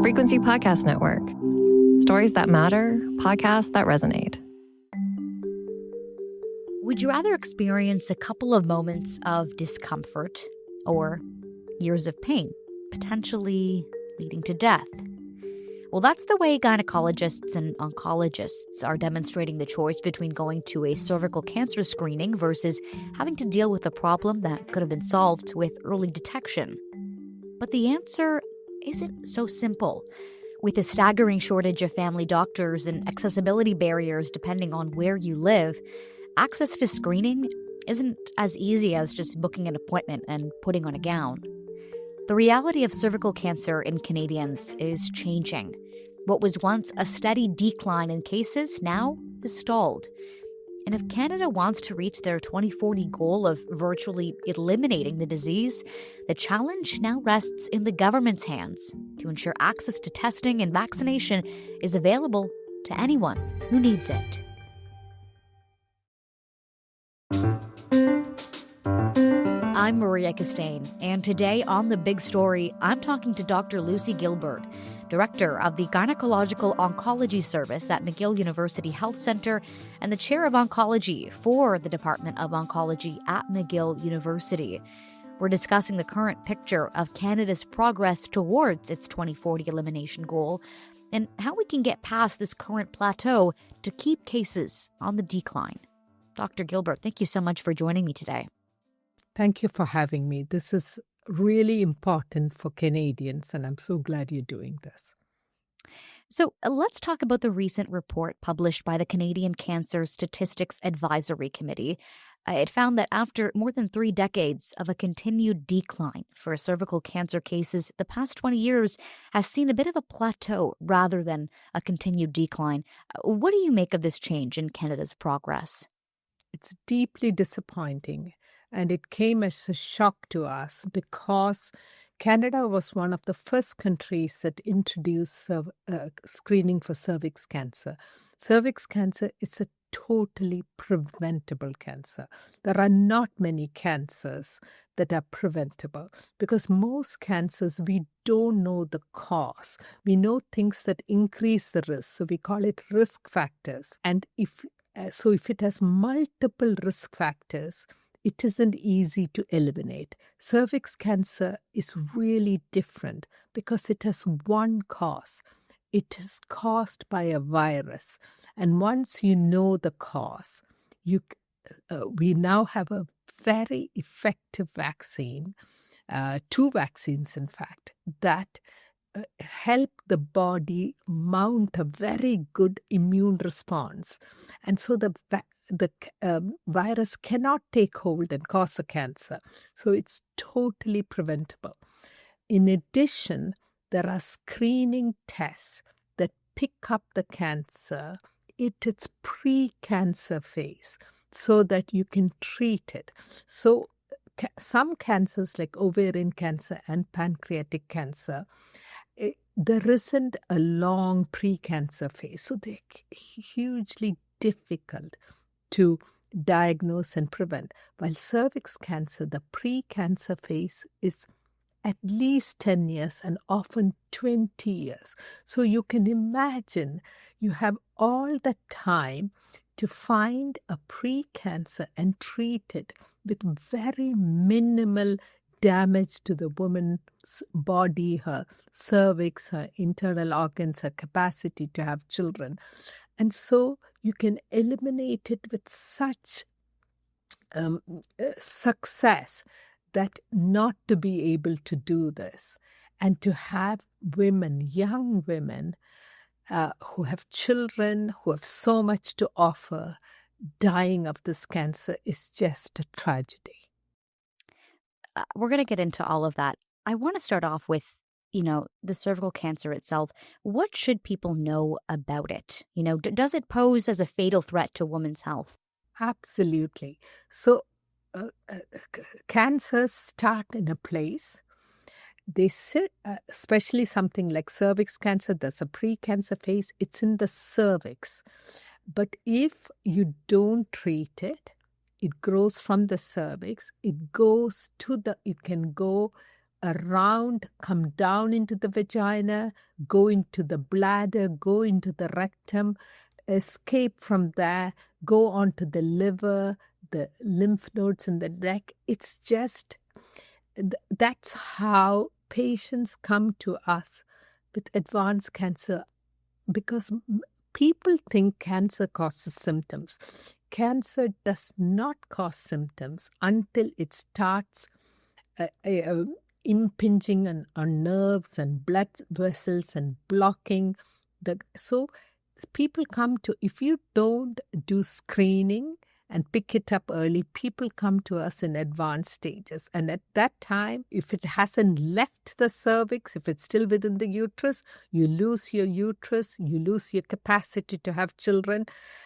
Frequency Podcast Network. Stories that matter, podcasts that resonate. Would you rather experience a couple of moments of discomfort or years of pain, potentially leading to death? Well, that's the way gynecologists and oncologists are demonstrating the choice between going to a cervical cancer screening versus having to deal with a problem that could have been solved with early detection. But the answer isn't so simple. With a staggering shortage of family doctors and accessibility barriers depending on where you live, access to screening isn't as easy as just booking an appointment and putting on a gown. The reality of cervical cancer in Canadians is changing. What was once a steady decline in cases now is stalled. And if Canada wants to reach their 2040 goal of virtually eliminating the disease, the challenge now rests in the government's hands to ensure access to testing and vaccination is available to anyone who needs it. I'm Maria Kestane, and today on The Big Story, I'm talking to Dr. Lucy Gilbert, Director of the Gynecological Oncology Service at McGill University Health Centre and the Chair of Oncology for the Department of Oncology at McGill University. We're discussing the current picture of Canada's progress towards its 2040 elimination goal and how we can get past this current plateau to keep cases on the decline. Dr. Gilbert, thank you so much for joining me today. Thank you for having me. This is really important for Canadians, and I'm so glad you're doing this. So let's talk about the recent report published by the Canadian Cancer Statistics Advisory Committee. It found that after more than 3 decades of a continued decline for cervical cancer cases, the past 20 years has seen a bit of a plateau rather than a continued decline. What do you make of this change in Canada's progress? It's deeply disappointing, and it came as a shock to us because Canada was one of the first countries that introduced screening for cervix cancer. Cervix cancer is a totally preventable cancer. There are not many cancers that are preventable because most cancers, we don't know the cause. We know things that increase the risk, so we call it risk factors. And if it has multiple risk factors, it isn't easy to eliminate. Cervix cancer is really different because it has one cause. It is caused by a virus. And once you know the cause, we now have a very effective vaccine, 2 vaccines in fact, that help the body mount a very good immune response. And so the virus cannot take hold and cause a cancer. So it's totally preventable. In addition, there are screening tests that pick up the cancer at its pre-cancer phase so that you can treat it. So some cancers like ovarian cancer and pancreatic cancer, there isn't a long pre-cancer phase. So they're hugely difficult to diagnose and prevent. While cervix cancer, the pre-cancer phase is at least 10 years and often 20 years. So you can imagine you have all the time to find a pre-cancer and treat it with very minimal damage to the woman's body, her cervix, her internal organs, her capacity to have children. And so you can eliminate it with such success that not to be able to do this and to have women, young women, who have children, who have so much to offer, dying of this cancer is just a tragedy. We're going to get into all of that. I want to start off with, the cervical cancer itself. What should people know about it? Does it pose as a fatal threat to women's health? Absolutely. So cancers start in a place. They sit, especially something like cervix cancer, there's a pre-cancer phase, it's in the cervix. But if you don't treat it, it grows from the cervix, it can go around, come down into the vagina, go into the bladder, go into the rectum, escape from there, go onto the liver, the lymph nodes in the neck. It's just, that's how patients come to us with advanced cancer, because people think cancer causes symptoms. Cancer does not cause symptoms until it starts impinging on nerves and blood vessels and blocking so people come to, if you don't do screening and pick it up early, people come to us in advanced stages. And at that time, if it hasn't left the cervix, if it's still within the uterus, you lose your uterus, you lose your capacity to have children.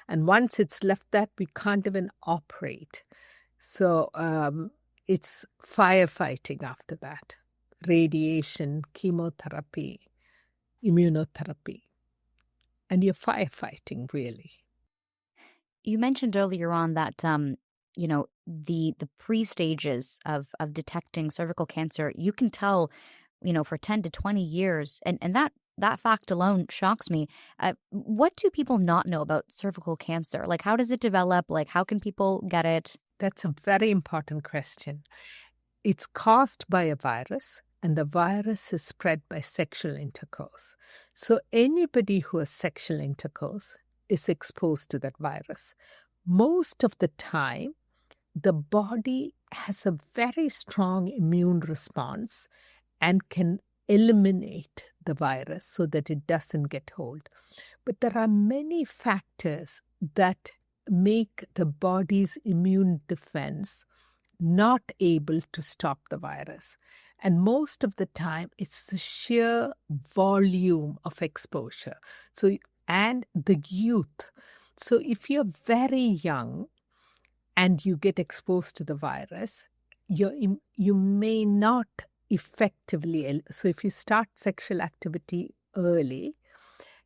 And once it's left that, we can't even operate. So it's firefighting after that. Radiation, chemotherapy, immunotherapy. And you're firefighting, really. You mentioned earlier on that, the pre-stages of detecting cervical cancer, you can tell, for 10 to 20 years. And that fact alone shocks me. What do people not know about cervical cancer? Like, how does it develop? Like, how can people get it? That's a very important question. It's caused by a virus, and the virus is spread by sexual intercourse. So anybody who has sexual intercourse is exposed to that virus. Most of the time, the body has a very strong immune response and can eliminate the virus so that it doesn't get hold. But there are many factors that make the body's immune defense not able to stop the virus. And most of the time, it's the sheer volume of exposure. And the youth. So if you're very young and you get exposed to the virus, you may not effectively. So if you start sexual activity early,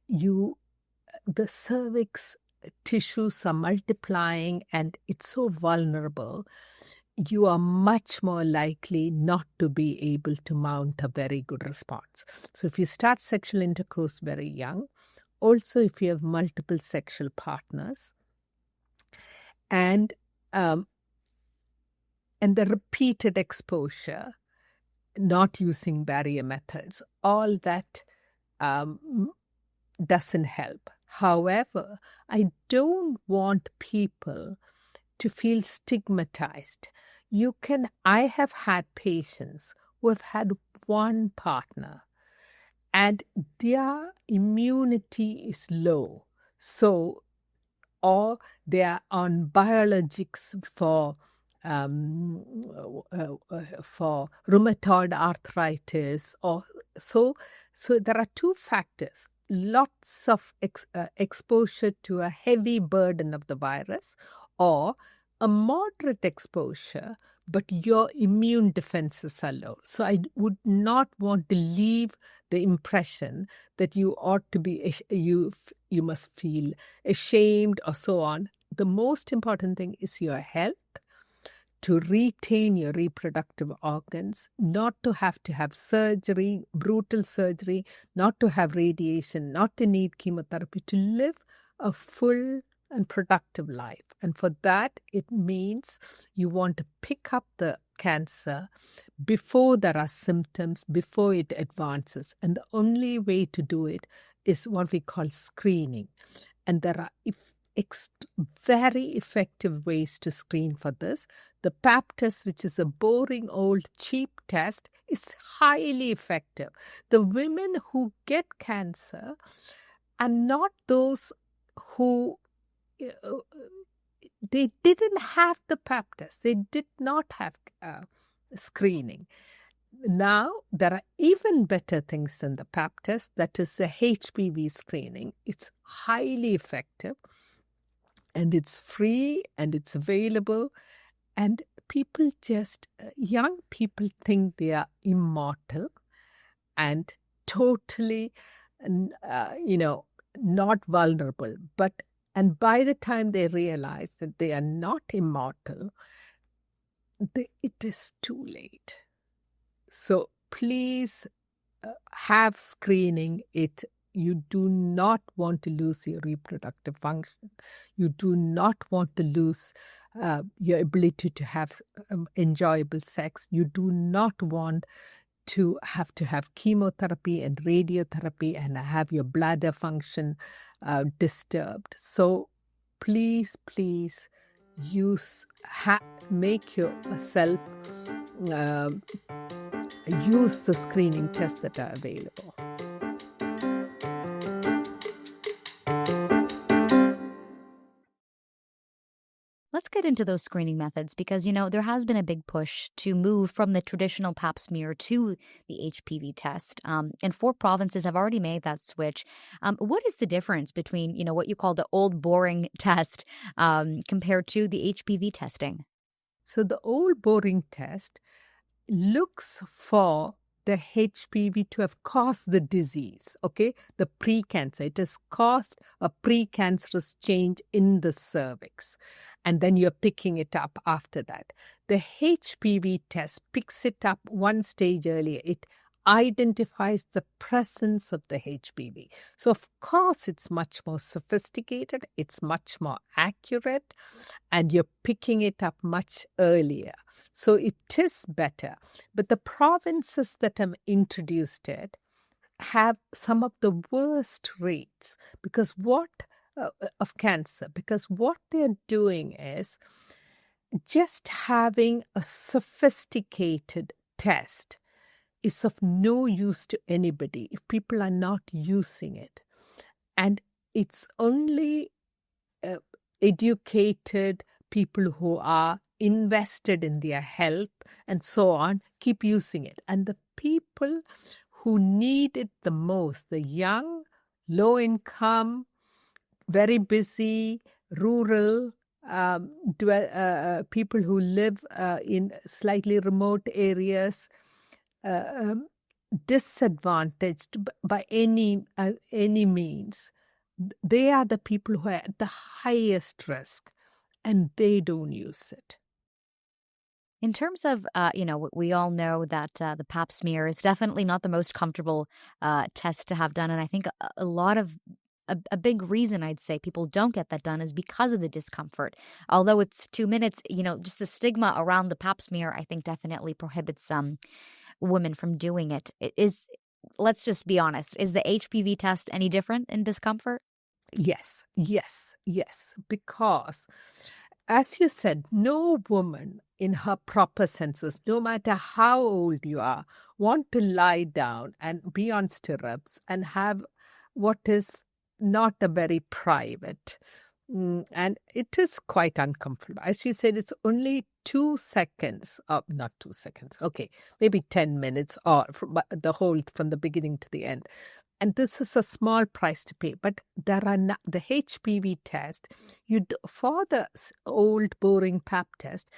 the cervix tissues are multiplying and it's so vulnerable. You are much more likely not to be able to mount a very good response. So if you start sexual intercourse very young, also if you have multiple sexual partners, and the repeated exposure, not using barrier methods, all that doesn't help. However, I don't want people to feel stigmatized. I have had patients who have had one partner and their immunity is low. So, or they are on biologics for rheumatoid arthritis, or so there are two factors: lots of exposure to a heavy burden of the virus, or a moderate exposure, but your immune defenses are low. So I would not want to leave the impression that you ought to be, you must feel ashamed or so on. The most important thing is your health, to retain your reproductive organs, not to have surgery, brutal surgery, not to have radiation, not to need chemotherapy, to live a full and productive life. And for that, it means you want to pick up the cancer before there are symptoms, before it advances. And the only way to do it is what we call screening. And there are very effective ways to screen for this. The Pap test, which is a boring old cheap test, is highly effective. The women who get cancer are not those who they didn't have the Pap test. They did not have screening. Now, there are even better things than the Pap test. That is the HPV screening. It's highly effective, and it's free, and it's available. And people young people think they are immortal and totally, not vulnerable. And by the time they realize that they are not immortal, it is too late. So please have screening. You do not want to lose your reproductive function. You do not want to lose your ability to have enjoyable sex. You do not want to have chemotherapy and radiotherapy and have your bladder function disturbed. So please make yourself use the screening tests that are available. Let's get into those screening methods because, there has been a big push to move from the traditional pap smear to the HPV test. And 4 provinces have already made that switch. What is the difference between, what you call the old boring test compared to the HPV testing? So the old boring test looks for the HPV to have caused the disease, okay? The precancer. It has caused a precancerous change in the cervix. And then you're picking it up after that. The HPV test picks it up one stage earlier. It identifies the presence of the HPV. So, of course, it's much more sophisticated, it's much more accurate, and you're picking it up much earlier. So, it is better. But the provinces that have introduced it have some of the worst rates because of cancer, because what they're doing is just having a sophisticated test is of no use to anybody if people are not using it. And it's only educated people who are invested in their health and so on keep using it. And the people who need it the most, the young, low income, very busy, rural, people who live in slightly remote areas, disadvantaged by any means, they are the people who are at the highest risk, and they don't use it. In terms of, we all know that the pap smear is definitely not the most comfortable test to have done. And I think a big reason I'd say people don't get that done is because of the discomfort. Although it's 2 minutes, just the stigma around the pap smear, I think definitely prohibits women from doing it. Let's just be honest, is the HPV test any different in discomfort? Yes. Because, as you said, no woman in her proper senses, no matter how old you are, want to lie down and be on stirrups and have what is not a very private. And it is quite uncomfortable. As you said, it's only 2 seconds, not 2 seconds, okay, maybe 10 minutes or from the beginning to the end. And this is a small price to pay. But there are the HPV test, for the old boring pap test,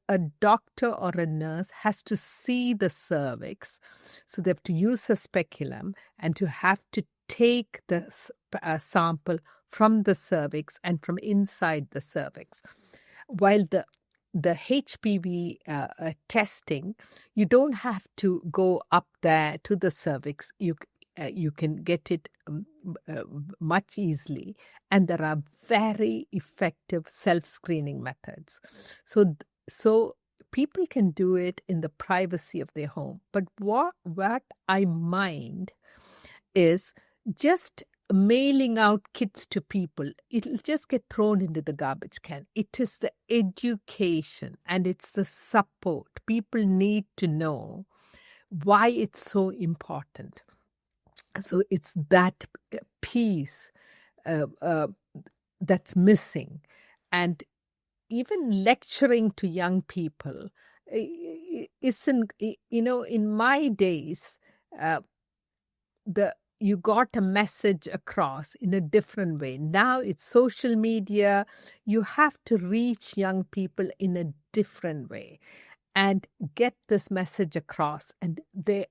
a doctor or a nurse has to see the cervix. So they have to use a speculum and to have to take the sample from the cervix and from inside the cervix. While the HPV testing, you don't have to go up there to the cervix. You can get it much easily, and there are very effective self-screening methods. So people can do it in the privacy of their home. But what I mind is just mailing out kits to people. It'll just get thrown into the garbage can. It is the education and it's the support. People need to know why it's so important. So it's that piece that's missing. And even lecturing to young people isn't, in my days, you got a message across in a different way. Now it's social media. You have to reach young people in a different way and get this message across. And there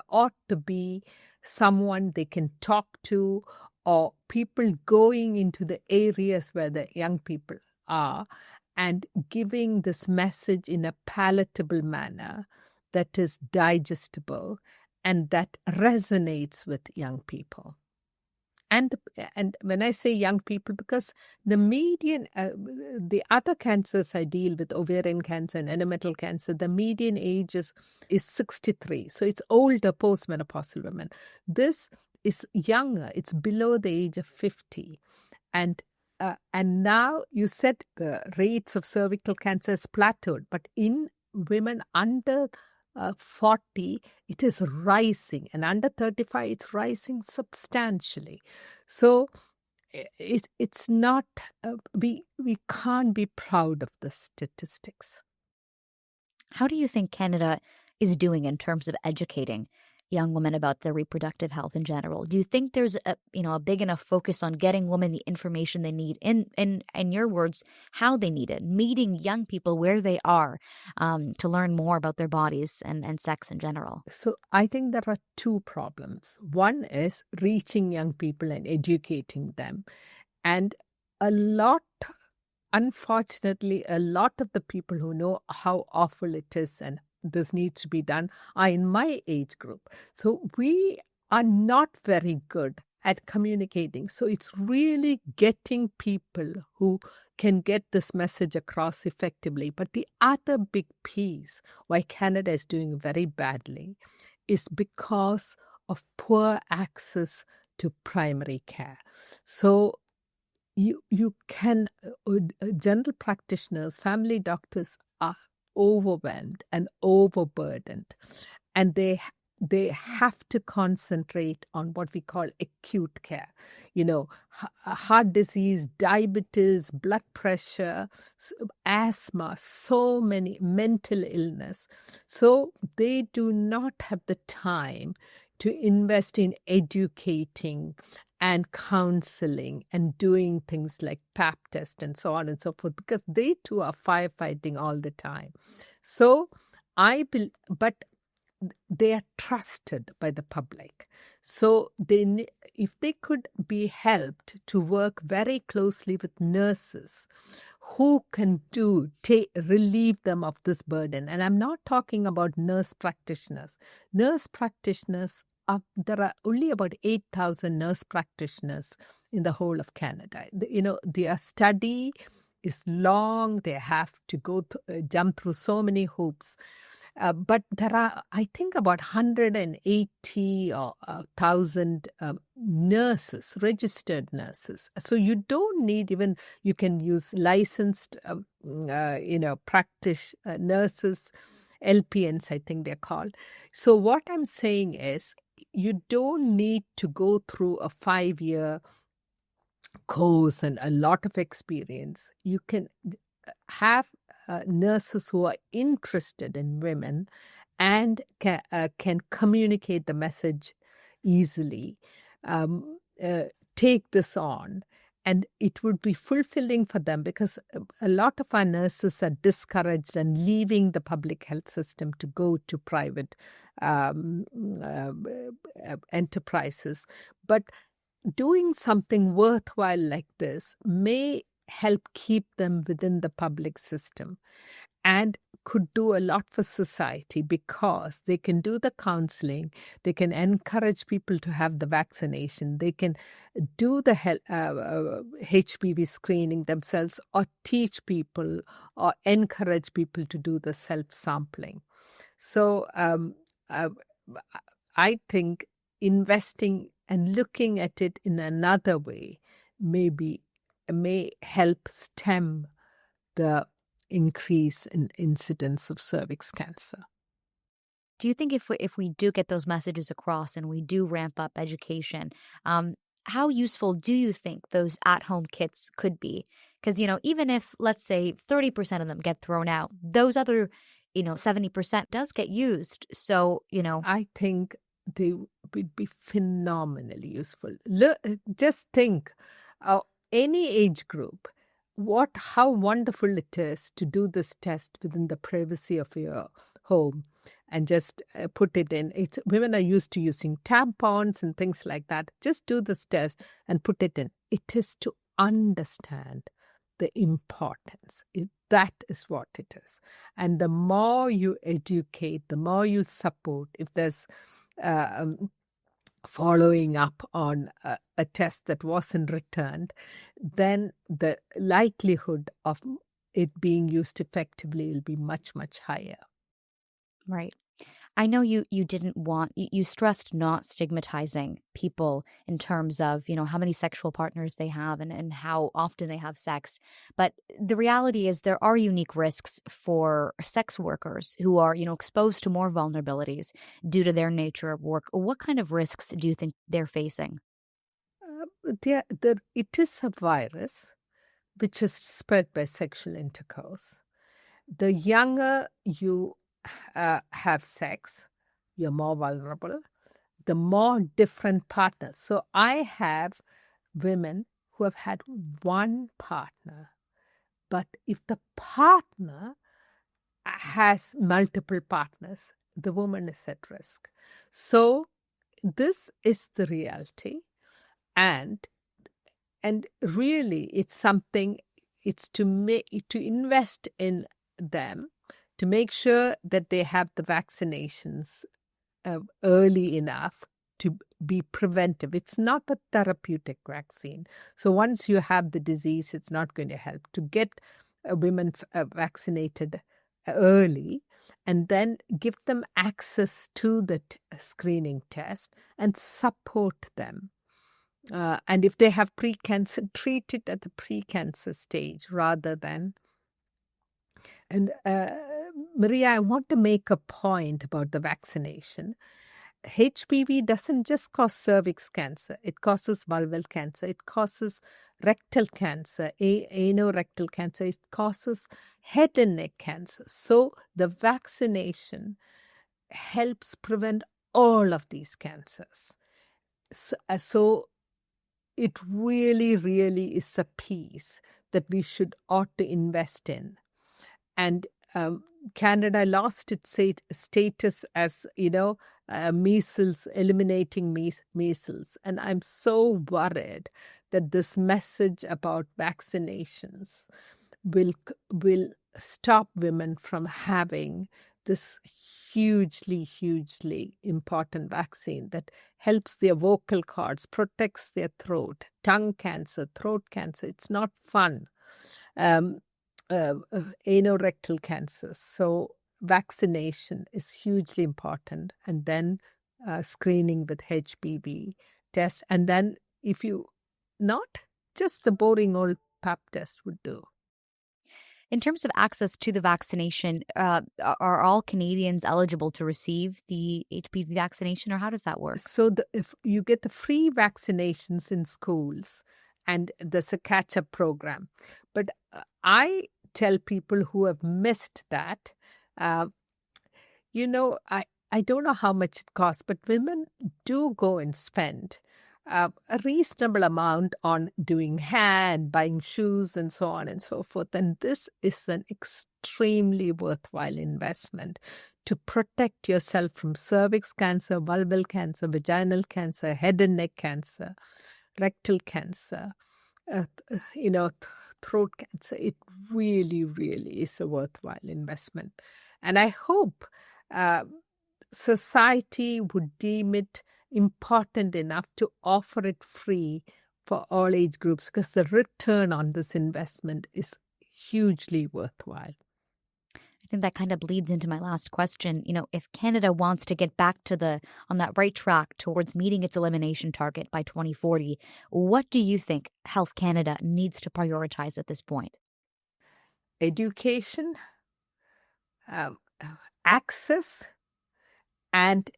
ought to be someone they can talk to, or people going into the areas where the young people are and giving this message in a palatable manner that is digestible and that resonates with young people. And when I say young people, because the median, the other cancers I deal with, ovarian cancer and endometrial cancer, the median age is 63. So it's older postmenopausal women. This is younger. It's below the age of 50. And now you said the rates of cervical cancer is plateaued, but in women under 40, it is rising, and under 35, it's rising substantially. So it's not, we can't be proud of the statistics. How do you think Canada is doing in terms of educating young women about their reproductive health in general? Do you think there's a big enough focus on getting women the information they need, in your words, how they need it, meeting young people where they are, to learn more about their bodies and sex in general? So I think there are two problems. One is reaching young people and educating them. And unfortunately, a lot of the people who know how awful it is and this needs to be done are in my age group. So we are not very good at communicating. So it's really getting people who can get this message across effectively. But the other big piece why Canada is doing very badly is because of poor access to primary care. So you can, general practitioners, family doctors are overwhelmed and overburdened, and they have to concentrate on what we call acute care. Heart disease, diabetes, blood pressure, asthma, so many, mental illness. So they do not have the time to invest in educating and counseling and doing things like pap test and so on and so forth, because they too are firefighting all the time. So but they are trusted by the public. So if they could be helped to work very closely with nurses who can relieve them of this burden. And I'm not talking about nurse practitioners. Nurse practitioners, there are only about 8,000 nurse practitioners in the whole of Canada. Their study is long. They have to jump through so many hoops. But there are, I think, about 180 or 1,000 nurses, registered nurses. So you don't need you can use licensed, practice nurses, LPNs, I think they're called. So what I'm saying is, you don't need to go through a 5-year course and a lot of experience. You can have nurses who are interested in women and can communicate the message easily, take this on. And it would be fulfilling for them, because a lot of our nurses are discouraged and leaving the public health system to go to private enterprises. But doing something worthwhile like this may help keep them within the public system and could do a lot for society, because they can do the counseling, they can encourage people to have the vaccination, they can do the HPV screening themselves, or teach people or encourage people to do the self-sampling. So I think investing and looking at it in another way may help stem the increase in incidence of cervix cancer. Do you think if we do get those messages across and we do ramp up education, how useful do you think those at-home kits could be? Because, even if, let's say, 30% of them get thrown out, those other, 70% does get used. So, I think they would be phenomenally useful. Just think, any age group, how wonderful it is to do this test within the privacy of your home and just put it in. Women are used to using tampons and things like that. Just do this test and put it in. It is to understand the importance. That is what it is. And the more you educate, the more you support, if there's following up on a test that wasn't returned, then the likelihood of it being used effectively will be much, much higher. Right. I know you didn't want, you stressed not stigmatizing people in terms of, how many sexual partners they have and how often they have sex. But the reality is there are unique risks for sex workers who are, exposed to more vulnerabilities due to their nature of work. What kind of risks do you think they're facing? It is a virus which is spread by sexual intercourse. The younger you have sex, you're more vulnerable. The more different partners. So I have women who have had one partner, but if the partner has multiple partners, the woman is at risk. So this is the reality, and really it's something, it's to invest in them, to make sure that they have the vaccinations early enough to be preventive. It's not a therapeutic vaccine. So once you have the disease, it's not going to help. To get women vaccinated early and then give them access to the screening test and support them. And if they have precancer, treat it at the precancer stage rather than. And Maria, I want to make a point about the vaccination. HPV doesn't just cause cervix cancer. It causes vulval cancer. It causes rectal cancer, anorectal cancer. It causes head and neck cancer. So the vaccination helps prevent all of these cancers. So it really, really is a piece that we ought to invest in. And Canada lost its status as, measles, eliminating measles. And I'm so worried that this message about vaccinations will stop women from having this hugely, hugely important vaccine that helps their vocal cords, protects their throat, tongue cancer, throat cancer. It's not fun. Anorectal cancer. So vaccination is hugely important. And then screening with HPV test. And then if you not, just the boring old pap test would do. In terms of access to the vaccination, are all Canadians eligible to receive the HPV vaccination, or how does that work? So if you get the free vaccinations in schools, and there's a catch-up program. But I tell people who have missed that, I don't know how much it costs, but women do go and spend a reasonable amount on doing hair and buying shoes and so on and so forth. And this is an extremely worthwhile investment to protect yourself from cervix cancer, vulval cancer, vaginal cancer, head and neck cancer, rectal cancer, throat cancer. It really, really is a worthwhile investment. And I hope society would deem it important enough to offer it free for all age groups, because the return on this investment is hugely worthwhile. I think that kind of bleeds into my last question. If Canada wants to get back on that right track towards meeting its elimination target by 2040, what do you think Health Canada needs to prioritize at this point? Education, access, and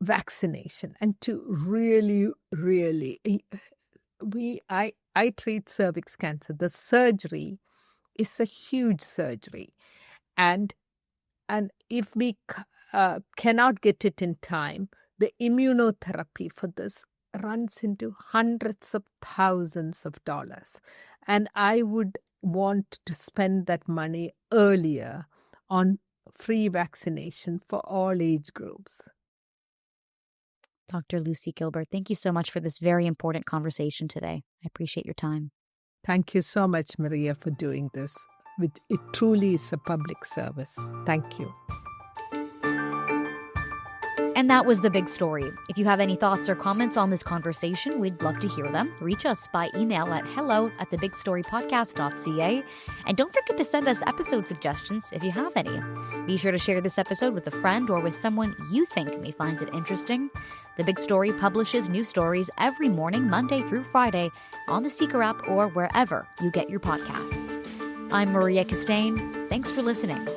vaccination. And to really, really, I treat cervix cancer. The surgery is a huge surgery. And if we cannot get it in time, the immunotherapy for this runs into hundreds of thousands of dollars. And I would want to spend that money earlier on free vaccination for all age groups. Dr. Lucy Gilbert, thank you so much for this very important conversation today. I appreciate your time. Thank you so much, Maria, for doing this. It truly is a public service. Thank you. And that was The Big Story. If you have any thoughts or comments on this conversation, we'd love to hear them. Reach us by email at hello@thebigstorypodcast.ca. And don't forget to send us episode suggestions if you have any. Be sure to share this episode with a friend or with someone you think may find it interesting. The Big Story publishes new stories every morning, Monday through Friday, on the Seeker app or wherever you get your podcasts. I'm Maria Kestane. Thanks for listening.